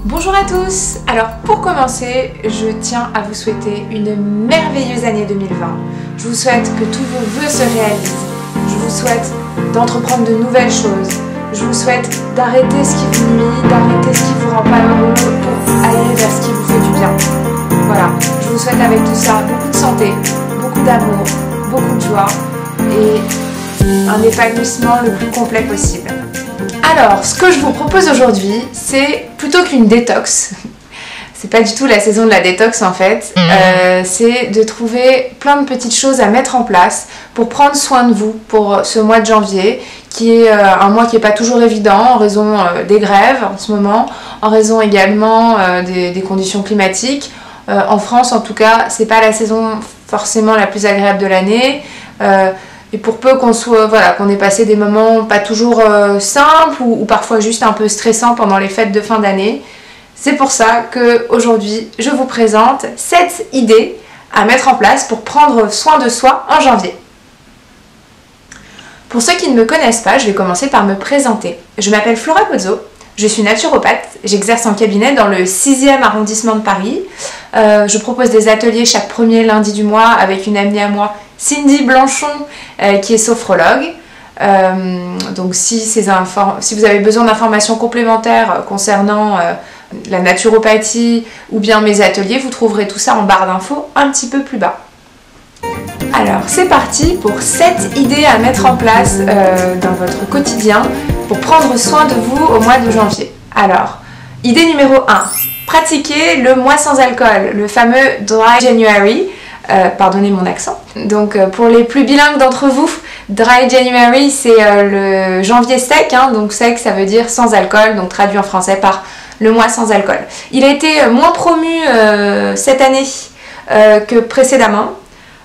Bonjour à tous. Alors pour commencer, je tiens à vous souhaiter une merveilleuse année 2020. Je vous souhaite que tous vos vœux se réalisent. Je vous souhaite d'entreprendre de nouvelles choses. Je vous souhaite d'arrêter ce qui vous nuit, d'arrêter ce qui vous rend pas heureux pour aller vers ce qui vous fait du bien. Voilà, je vous souhaite avec tout ça beaucoup de santé, beaucoup d'amour, beaucoup de joie et un épanouissement le plus complet possible. Alors, ce que je vous propose aujourd'hui, c'est plutôt qu'une détox, c'est pas du tout la saison de la détox en fait, c'est de trouver plein de petites choses à mettre en place pour prendre soin de vous pour ce mois de janvier, qui est un mois qui n'est pas toujours évident en raison des grèves en ce moment, en raison également des conditions climatiques. En France en tout cas, c'est pas la saison forcément la plus agréable de l'année. Et pour peu qu'on ait passé des moments pas toujours simples ou parfois juste un peu stressants pendant les fêtes de fin d'année, c'est pour ça qu'aujourd'hui je vous présente 7 idées à mettre en place pour prendre soin de soi en janvier. Pour ceux qui ne me connaissent pas, je vais commencer par me présenter. Je m'appelle Flora Pozzo, je suis naturopathe, j'exerce en cabinet dans le 6e arrondissement de Paris. Je propose des ateliers chaque premier lundi du mois avec une amie à moi, Cindy Blanchon, qui est sophrologue. Donc si vous avez besoin d'informations complémentaires concernant la naturopathie ou bien mes ateliers, vous trouverez tout ça en barre d'infos un petit peu plus bas. Alors c'est parti pour 7 idées à mettre en place dans votre quotidien pour prendre soin de vous au mois de janvier. Alors, idée numéro 1, pratiquer le mois sans alcool, le fameux Dry January. Pardonnez mon accent. Donc pour les plus bilingues d'entre vous, Dry January c'est le janvier sec, hein, donc sec ça veut dire sans alcool, donc traduit en français par le mois sans alcool. Il a été moins promu cette année que précédemment,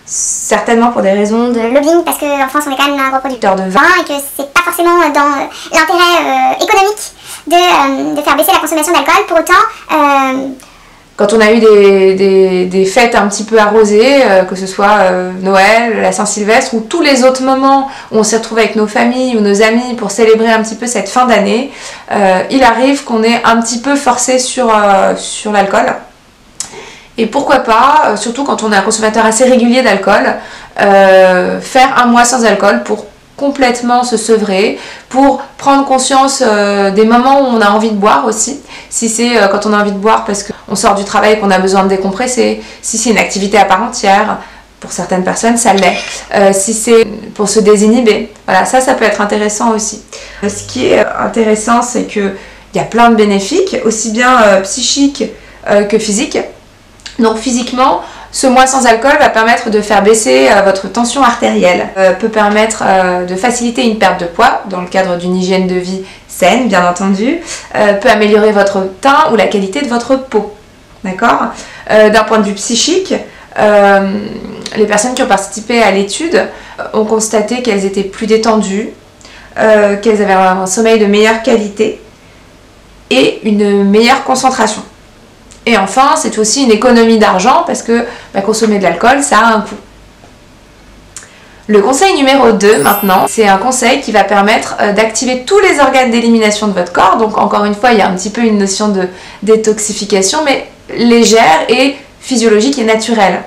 certainement pour des raisons de lobbying, parce qu'en France on est quand même un gros producteur de vin et que c'est pas forcément dans l'intérêt économique de faire baisser la consommation d'alcool. Pour autant, quand on a eu des fêtes un petit peu arrosées, que ce soit Noël, la Saint-Sylvestre ou tous les autres moments où on s'est retrouvé avec nos familles ou nos amis pour célébrer un petit peu cette fin d'année, il arrive qu'on est un petit peu forcé sur l'alcool. Et pourquoi pas, surtout quand on est un consommateur assez régulier d'alcool, faire un mois sans alcool pour complètement se sevrer, pour prendre conscience des moments où on a envie de boire aussi. Si c'est quand on a envie de boire parce qu'on sort du travail et qu'on a besoin de décompresser, si c'est une activité à part entière, pour certaines personnes ça l'est, si c'est pour se désinhiber, voilà, ça peut être intéressant aussi. Ce qui est intéressant, c'est qu'il y a plein de bénéfices, aussi bien psychiques que physiques. Donc physiquement, ce mois sans alcool va permettre de faire baisser votre tension artérielle, peut permettre de faciliter une perte de poids dans le cadre d'une hygiène de vie saine, bien entendu, peut améliorer votre teint ou la qualité de votre peau. D'accord ? D'un point de vue psychique, les personnes qui ont participé à l'étude ont constaté qu'elles étaient plus détendues, qu'elles avaient un sommeil de meilleure qualité et une meilleure concentration. Et enfin, c'est aussi une économie d'argent parce que consommer de l'alcool, ça a un coût. Le conseil numéro 2 maintenant, c'est un conseil qui va permettre d'activer tous les organes d'élimination de votre corps. Donc encore une fois, il y a un petit peu une notion de détoxification, mais légère et physiologique et naturelle.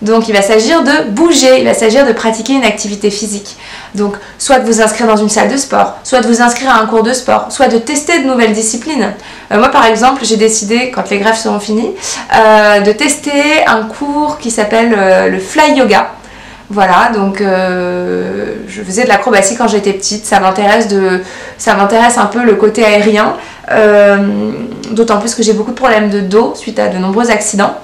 Donc il va s'agir de bouger, il va s'agir de pratiquer une activité physique. Donc soit de vous inscrire dans une salle de sport, soit de vous inscrire à un cours de sport, soit de tester de nouvelles disciplines. Moi par exemple, j'ai décidé, quand les grèves seront finies, de tester un cours qui s'appelle le Fly Yoga. Voilà, donc je faisais de l'acrobatie quand j'étais petite, ça m'intéresse un peu le côté aérien, d'autant plus que j'ai beaucoup de problèmes de dos suite à de nombreux accidents.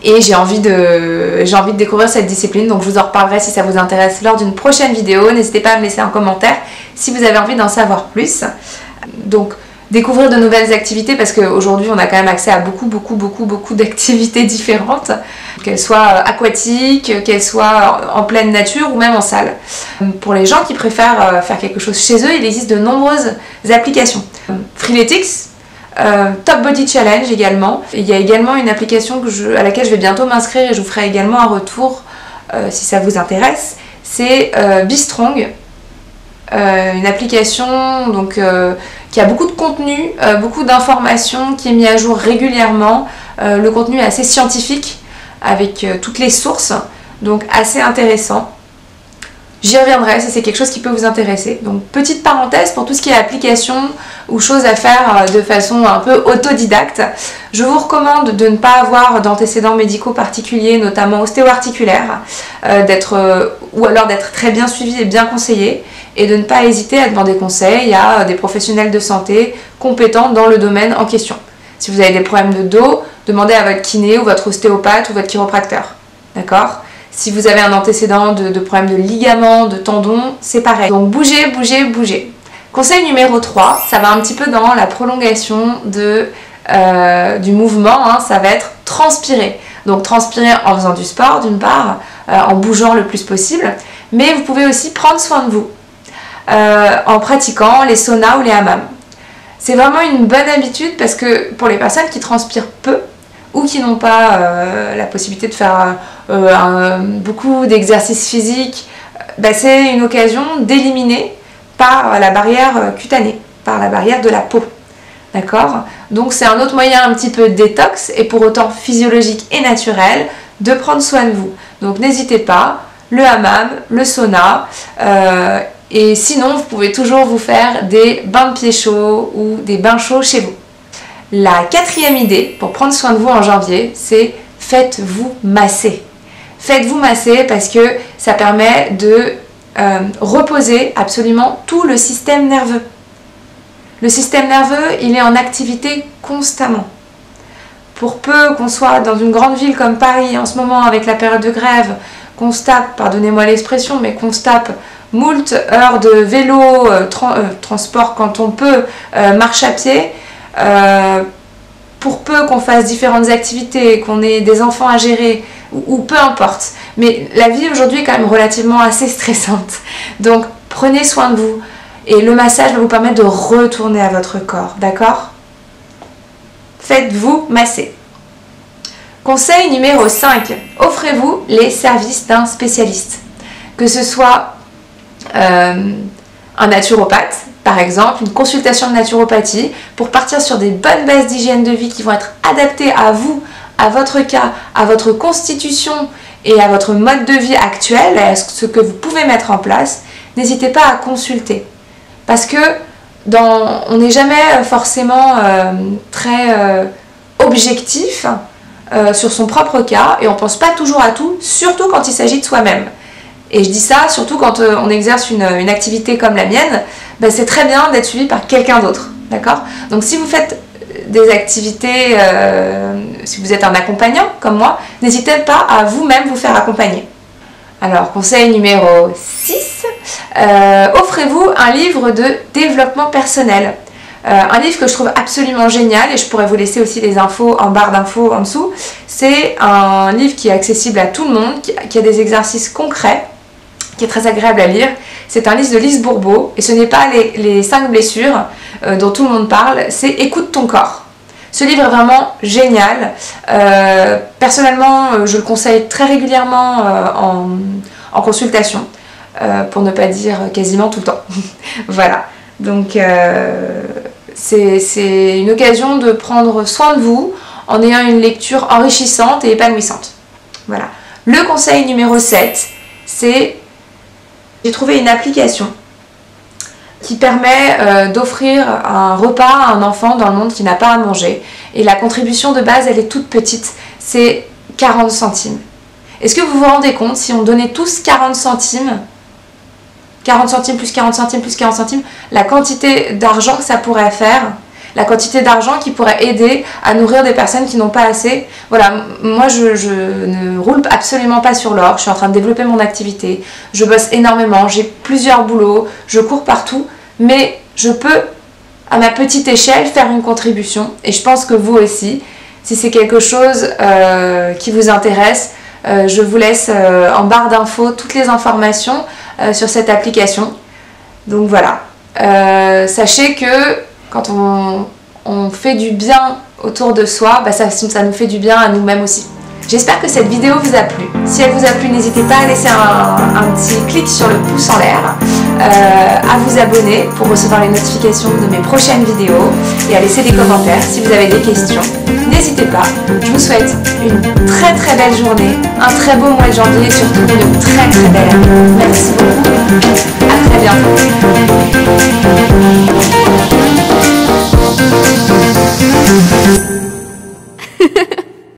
Et j'ai envie de découvrir cette discipline, donc je vous en reparlerai si ça vous intéresse lors d'une prochaine vidéo. N'hésitez pas à me laisser un commentaire si vous avez envie d'en savoir plus. Donc découvrir de nouvelles activités, parce qu'aujourd'hui on a quand même accès à beaucoup d'activités différentes, qu'elles soient aquatiques, qu'elles soient en pleine nature ou même en salle. Pour les gens qui préfèrent faire quelque chose chez eux, il existe de nombreuses applications. Freeletics, Top Body Challenge également. Il y a également une application à laquelle je vais bientôt m'inscrire et je vous ferai également un retour si ça vous intéresse. C'est Be Strong. une application donc, qui a beaucoup de contenu, beaucoup d'informations, qui est mis à jour régulièrement. Le contenu est assez scientifique avec toutes les sources, donc assez intéressant. J'y reviendrai si c'est quelque chose qui peut vous intéresser. Donc petite parenthèse pour tout ce qui est application ou choses à faire de façon un peu autodidacte. Je vous recommande de ne pas avoir d'antécédents médicaux particuliers, notamment ostéo-articulaires, ou alors d'être très bien suivi et bien conseillé, et de ne pas hésiter à demander conseil à des professionnels de santé compétents dans le domaine en question. Si vous avez des problèmes de dos, demandez à votre kiné ou votre ostéopathe ou votre chiropracteur. D'accord ? Si vous avez un antécédent de problèmes de ligaments, de tendons, c'est pareil. Donc bougez, bougez, bougez. Conseil numéro 3, ça va un petit peu dans la prolongation du mouvement, hein, ça va être transpirer. Donc transpirer en faisant du sport d'une part, en bougeant le plus possible, mais vous pouvez aussi prendre soin de vous en pratiquant les saunas ou les hammams. C'est vraiment une bonne habitude parce que pour les personnes qui transpirent peu ou qui n'ont pas la possibilité de faire beaucoup d'exercices physiques, c'est une occasion d'éliminer par la barrière cutanée, par la barrière de la peau. D'accord ? Donc c'est un autre moyen un petit peu détox et pour autant physiologique et naturel de prendre soin de vous. Donc n'hésitez pas, le hammam, le sauna, et sinon vous pouvez toujours vous faire des bains de pieds chauds ou des bains chauds chez vous. La 4e idée pour prendre soin de vous en janvier, c'est faites-vous masser. Faites-vous masser parce que ça permet de reposer absolument tout le système nerveux. Le système nerveux, il est en activité constamment. Pour peu qu'on soit dans une grande ville comme Paris en ce moment avec la période de grève, qu'on se tape, pardonnez-moi l'expression, mais qu'on se tape moult heures de vélo, transport quand on peut, marche à pied, pour peu qu'on fasse différentes activités, qu'on ait des enfants à gérer, ou peu importe. Mais la vie aujourd'hui est quand même relativement assez stressante. Donc prenez soin de vous. Et le massage va vous permettre de retourner à votre corps, d'accord ? Faites-vous masser. Conseil numéro 5. Offrez-vous les services d'un spécialiste. Que ce soit un naturopathe, par exemple, une consultation de naturopathie pour partir sur des bonnes bases d'hygiène de vie qui vont être adaptées à vous, à votre cas, à votre constitution et à votre mode de vie actuel, à ce que vous pouvez mettre en place. N'hésitez pas à consulter. Parce que on n'est jamais forcément très objectif sur son propre cas et on ne pense pas toujours à tout, surtout quand il s'agit de soi-même. Et je dis ça surtout quand on exerce une activité comme la mienne, c'est très bien d'être suivi par quelqu'un d'autre, d'accord ? Donc si vous faites des activités, si vous êtes un accompagnant comme moi, n'hésitez pas à vous-même vous faire accompagner. Alors, conseil numéro 6, offrez-vous un livre de développement personnel. Un livre que je trouve absolument génial, et je pourrais vous laisser aussi les infos en barre d'infos en dessous. C'est un livre qui est accessible à tout le monde, qui a des exercices concrets, qui est très agréable à lire. C'est un livre de Lise Bourbeau, et ce n'est pas les 5 blessures dont tout le monde parle, c'est Écoute ton corps. Ce livre est vraiment génial. Personnellement, je le conseille très régulièrement en consultation, pour ne pas dire quasiment tout le temps. Voilà. Donc, c'est une occasion de prendre soin de vous en ayant une lecture enrichissante et épanouissante. Voilà. Le conseil numéro 7, c'est... J'ai trouvé une application qui permet d'offrir un repas à un enfant dans le monde qui n'a pas à manger. Et la contribution de base, elle est toute petite, c'est 40 centimes. Est-ce que vous vous rendez compte, si on donnait tous 40 centimes, 40 centimes plus 40 centimes plus 40 centimes, la quantité d'argent que ça pourrait faire, la quantité d'argent qui pourrait aider à nourrir des personnes qui n'ont pas assez. Voilà, moi je ne roule absolument pas sur l'or, je suis en train de développer mon activité, je bosse énormément, j'ai plusieurs boulots, je cours partout, mais je peux, à ma petite échelle, faire une contribution. Et je pense que vous aussi, si c'est quelque chose qui vous intéresse, je vous laisse en barre d'infos toutes les informations sur cette application. Donc voilà, sachez que quand on fait du bien autour de soi, ça nous fait du bien à nous-mêmes aussi. J'espère que cette vidéo vous a plu. Si elle vous a plu, n'hésitez pas à laisser un petit clic sur le pouce en l'air. à vous abonner pour recevoir les notifications de mes prochaines vidéos et à laisser des commentaires si vous avez des questions. N'hésitez pas. Je vous souhaite une très très belle journée, un très beau mois de janvier et surtout une très très belle année. Merci beaucoup. À très bientôt.